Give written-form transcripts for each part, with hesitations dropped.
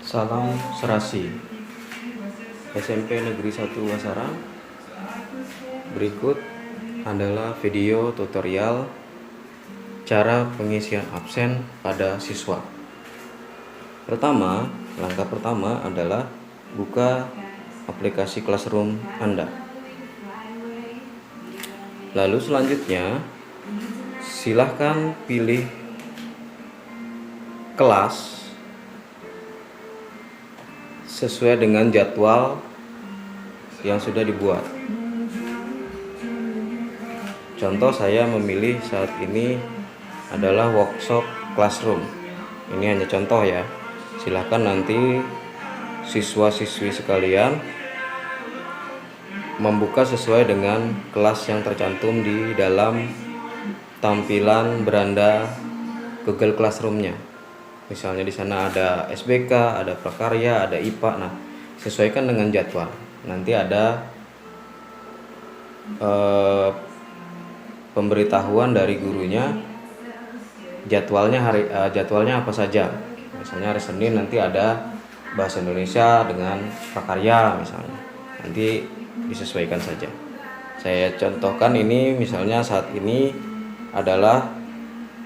Salam serasi SMP Negeri 1 Wasara. Berikut adalah video tutorial cara pengisian absen pada siswa. Langkah pertama adalah buka aplikasi Classroom Anda. Lalu selanjutnya silahkan pilih kelas sesuai dengan jadwal yang sudah dibuat. Contoh, saya memilih saat ini adalah workshop classroom. Ini hanya contoh ya. Silahkan nanti siswa-siswi sekalian membuka sesuai dengan kelas yang tercantum di dalam tampilan beranda Google Classroom-nya. Misalnya di sana ada SBK, ada prakarya, ada IPA. Nah, sesuaikan dengan jadwal. Nanti ada pemberitahuan dari gurunya jadwalnya apa saja. Misalnya hari Senin nanti ada bahasa Indonesia dengan prakarya misalnya. Nanti disesuaikan saja. Saya contohkan ini misalnya saat ini adalah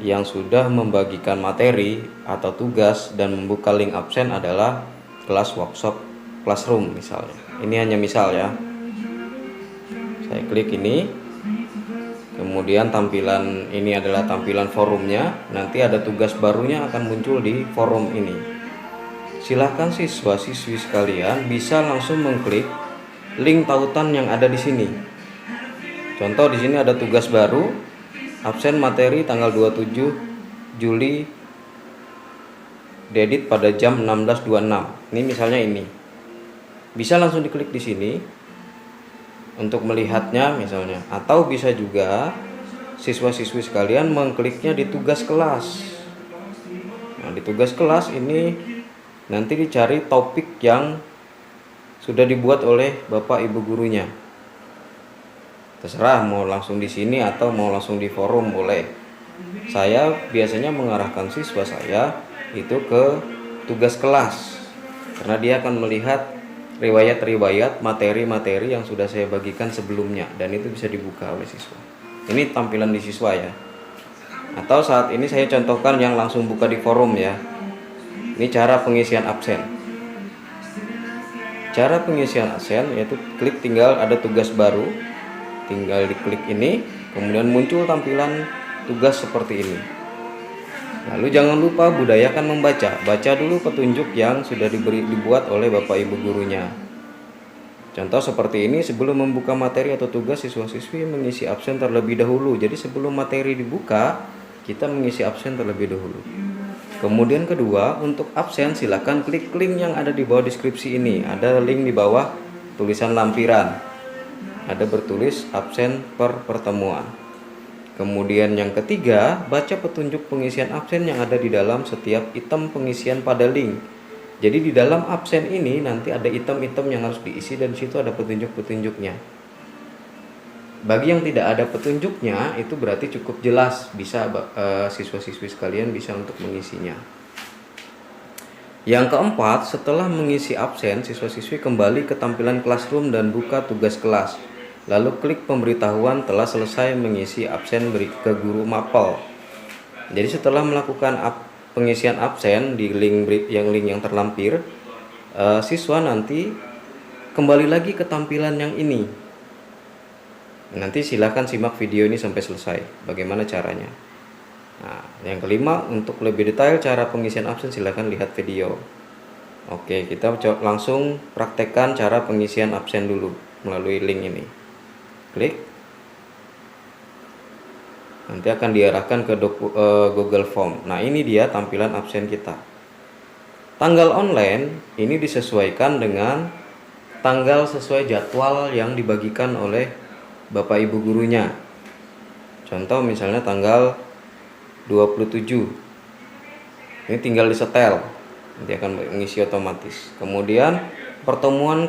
yang sudah membagikan materi atau tugas dan membuka link absen adalah kelas workshop classroom misalnya. Ini hanya misal ya. Saya klik ini. Kemudian tampilan ini adalah tampilan forumnya. Nanti ada tugas barunya akan muncul di forum ini. Silahkan siswa-siswi sekalian bisa langsung mengklik link tautan yang ada di sini. Contoh di sini ada tugas baru. Absen materi tanggal 27 Juli diedit pada jam 16.26. Ini misalnya ini. Bisa langsung diklik di sini untuk melihatnya misalnya, atau bisa juga siswa-siswi sekalian mengkliknya di tugas kelas. Nah, di tugas kelas ini nanti dicari topik yang sudah dibuat oleh Bapak Ibu gurunya. Terserah mau langsung di sini atau mau langsung di forum boleh. Saya biasanya mengarahkan siswa saya itu ke tugas kelas karena dia akan melihat riwayat-riwayat materi-materi yang sudah saya bagikan sebelumnya dan itu bisa dibuka oleh siswa. Ini tampilan di siswa ya. Atau saat ini saya contohkan yang langsung buka di forum ya. Ini cara pengisian absen. Cara pengisian absen yaitu tinggal ada tugas baru. Tinggal diklik ini, kemudian muncul tampilan tugas seperti ini. Lalu jangan lupa budayakan membaca. Baca dulu petunjuk yang sudah dibuat oleh Bapak Ibu gurunya. Contoh seperti ini, sebelum membuka materi atau tugas, siswa-siswi mengisi absen terlebih dahulu. Jadi sebelum materi dibuka, kita mengisi absen terlebih dahulu. Kemudian kedua, untuk absen silakan klik link yang ada di bawah deskripsi ini. Ada link di bawah tulisan lampiran. Ada bertulis absen per pertemuan. Kemudian yang ketiga, baca petunjuk pengisian absen yang ada di dalam setiap item pengisian pada link. Jadi di dalam absen ini nanti ada item-item yang harus diisi dan di situ ada petunjuk-petunjuknya. Bagi yang tidak ada petunjuknya itu berarti cukup jelas, bisa siswa-siswi sekalian bisa untuk mengisinya. Yang keempat, setelah mengisi absen, siswa-siswi kembali ke tampilan classroom dan buka tugas kelas. Lalu klik pemberitahuan telah selesai mengisi absen ke guru mapel. Jadi setelah melakukan pengisian absen di link yang terlampir, siswa nanti kembali lagi ke tampilan yang ini. Nanti silakan simak video ini sampai selesai. Bagaimana caranya? Nah, yang kelima, untuk lebih detail cara pengisian absen silakan lihat video. Oke, kita langsung praktekkan cara pengisian absen dulu melalui link ini. Klik. Nanti akan diarahkan ke Google Form. Nah, ini dia tampilan absen kita. Tanggal online ini disesuaikan dengan tanggal sesuai jadwal yang dibagikan oleh Bapak Ibu gurunya. Contoh misalnya tanggal 27. Ini tinggal disetel. Nanti akan mengisi otomatis. Kemudian pertemuan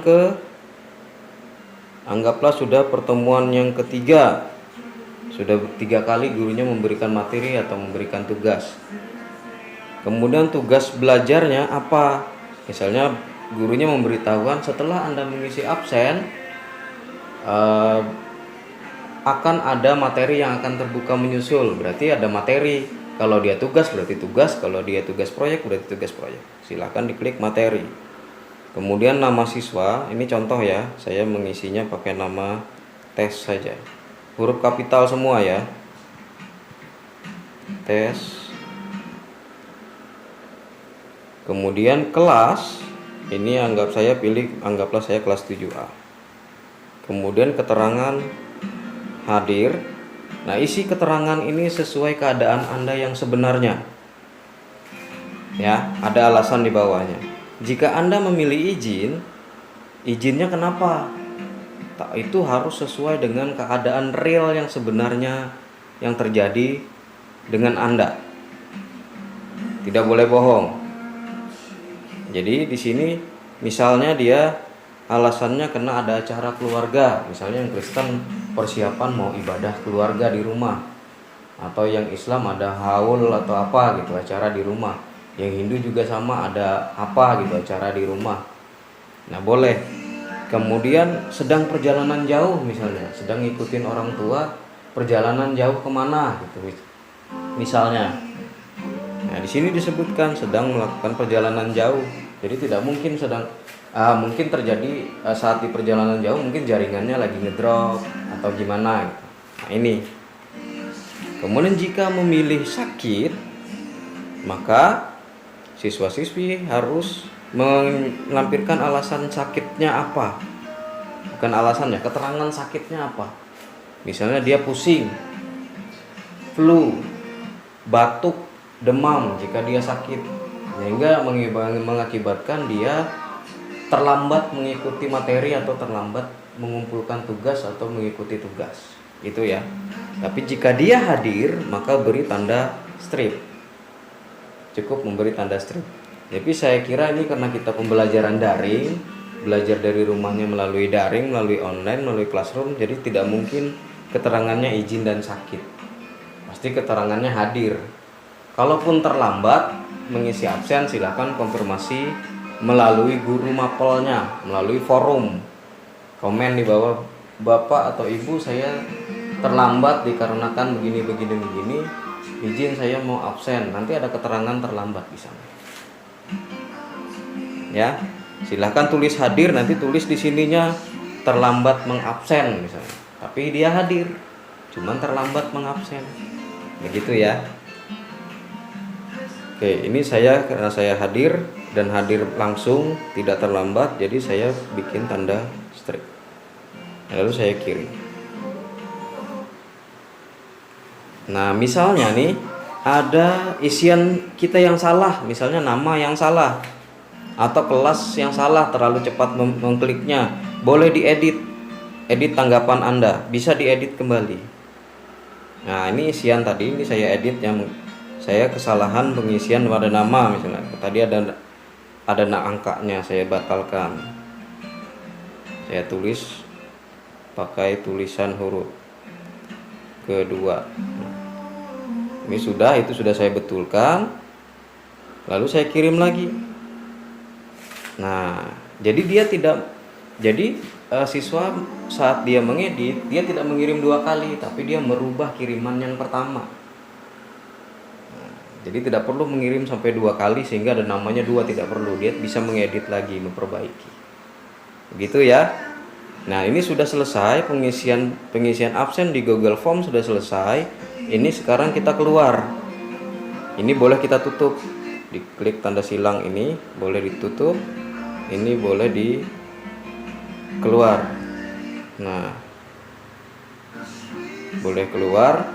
anggaplah sudah pertemuan yang ketiga, sudah 3 kali gurunya memberikan materi atau memberikan tugas. Kemudian tugas belajarnya apa? Misalnya gurunya memberitahukan setelah Anda mengisi absen akan ada materi yang akan terbuka menyusul. Berarti ada materi. Kalau dia tugas berarti tugas, kalau dia tugas proyek berarti tugas proyek. Silahkan diklik materi. Kemudian nama siswa, ini contoh ya, saya mengisinya pakai nama tes saja. Huruf kapital semua ya. Tes. Kemudian kelas, ini anggaplah saya kelas 7A. Kemudian keterangan hadir. Nah, isi keterangan ini sesuai keadaan Anda yang sebenarnya. Ya, ada alasan di bawahnya. Jika Anda memilih izin, izinnya kenapa? Itu harus sesuai dengan keadaan real yang sebenarnya yang terjadi dengan Anda. Tidak boleh bohong. Jadi di sini misalnya dia alasannya karena ada acara keluarga, misalnya yang Kristen persiapan mau ibadah keluarga di rumah, atau yang Islam ada haul atau apa gitu acara di rumah, yang Hindu juga sama ada apa gitu acara di rumah. Nah boleh. Kemudian sedang perjalanan jauh, misalnya sedang ngikutin orang tua perjalanan jauh kemana gitu misalnya. Nah di sini disebutkan sedang melakukan perjalanan jauh. Jadi tidak mungkin mungkin terjadi saat di perjalanan jauh mungkin jaringannya lagi ngedrop atau gimana gitu. Nah ini. Kemudian jika memilih sakit, maka siswa-siswi harus melampirkan alasan sakitnya apa. Bukan alasannya, keterangan sakitnya apa. Misalnya dia pusing, flu, batuk, demam jika dia sakit, sehingga mengakibatkan dia terlambat mengikuti materi atau terlambat mengumpulkan tugas atau mengikuti tugas. Itu ya. Tapi jika dia hadir, maka beri tanda strip. Cukup memberi tanda strip. Tapi saya kira ini karena kita pembelajaran daring, belajar dari rumahnya melalui daring, melalui online, melalui classroom, jadi tidak mungkin keterangannya izin dan sakit. Pasti keterangannya hadir. Kalaupun terlambat mengisi absen, silakan konfirmasi melalui guru mapelnya, melalui forum. Komen di bawah, Bapak atau Ibu saya terlambat dikarenakan begini, izin saya mau absen. Nanti ada keterangan terlambat di sana. Ya, silahkan tulis hadir, nanti tulis di sininya terlambat mengabsen misalnya. Tapi dia hadir, cuman terlambat mengabsen. Begitu ya. Oke, ini karena saya hadir dan hadir langsung, tidak terlambat, jadi saya bikin tanda strip. Lalu saya kirim. Nah, misalnya nih ada isian kita yang salah, misalnya nama yang salah atau kelas yang salah, terlalu cepat mengkliknya, boleh diedit. Edit tanggapan Anda, bisa diedit kembali. Nah, ini isian tadi, ini saya edit yang saya kesalahan pengisian pada nama misalnya. Tadi ada angkanya, saya batalkan. Saya tulis pakai tulisan huruf kedua. Ini itu sudah saya betulkan. Lalu saya kirim lagi. Nah, jadi siswa saat dia mengedit, dia tidak mengirim 2 kali, tapi dia merubah kiriman yang pertama. Nah, jadi tidak perlu mengirim sampai 2 kali sehingga ada namanya 2, tidak perlu. Dia bisa mengedit lagi, memperbaiki. Begitu ya. Nah, ini sudah selesai pengisian absen di Google Form sudah selesai. Ini sekarang kita keluar. Ini boleh kita tutup. Diklik tanda silang ini, boleh ditutup. Ini boleh keluar. Nah, boleh keluar.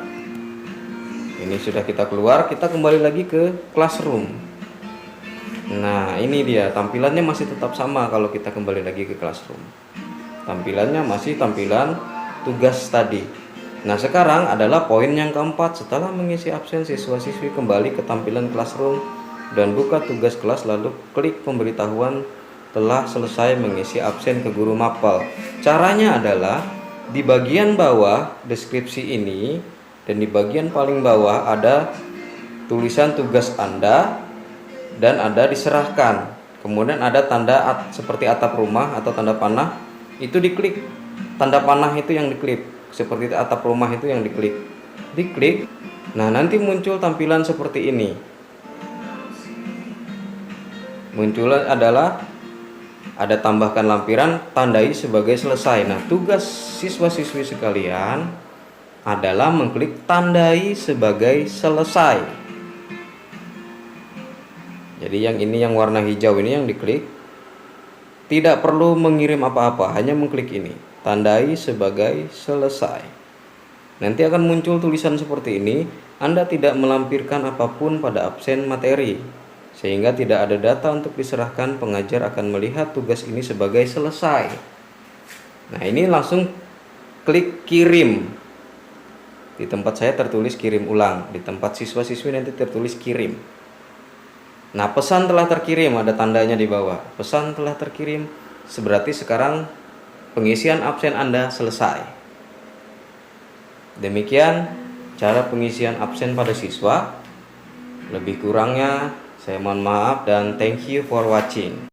Ini sudah kita keluar, kita kembali lagi ke classroom. Nah, ini dia, tampilannya masih tetap sama kalau kita kembali lagi ke classroom. Tampilannya masih tampilan tugas tadi. Nah, sekarang adalah poin yang keempat. Setelah mengisi absen, siswa-siswi kembali ke tampilan classroom dan buka tugas kelas, lalu klik pemberitahuan telah selesai mengisi absen ke guru mapel. Caranya adalah di bagian bawah deskripsi ini dan di bagian paling bawah ada tulisan tugas Anda. dan ada diserahkan. Kemudian ada tanda seperti atap rumah atau tanda panah, itu diklik. Tanda panah itu yang diklik, seperti atap rumah itu yang diklik. Nah, nanti muncul tampilan seperti ini. Muncul adalah ada tambahkan lampiran, tandai sebagai selesai. Nah, tugas siswa-siswi sekalian adalah mengklik tandai sebagai selesai. Jadi yang ini, yang warna hijau ini yang diklik, tidak perlu mengirim apa-apa, hanya mengklik ini, tandai sebagai selesai. Nanti akan muncul tulisan seperti ini, Anda tidak melampirkan apapun pada absen materi, sehingga tidak ada data untuk diserahkan. Pengajar akan melihat tugas ini sebagai selesai. Nah, ini langsung klik kirim. Di tempat saya tertulis kirim ulang, di tempat siswa-siswi nanti tertulis kirim. Nah, pesan telah terkirim, ada tandanya di bawah. Pesan telah terkirim, berarti sekarang pengisian absen Anda selesai. Demikian cara pengisian absen pada siswa. Lebih kurangnya saya mohon maaf dan thank you for watching.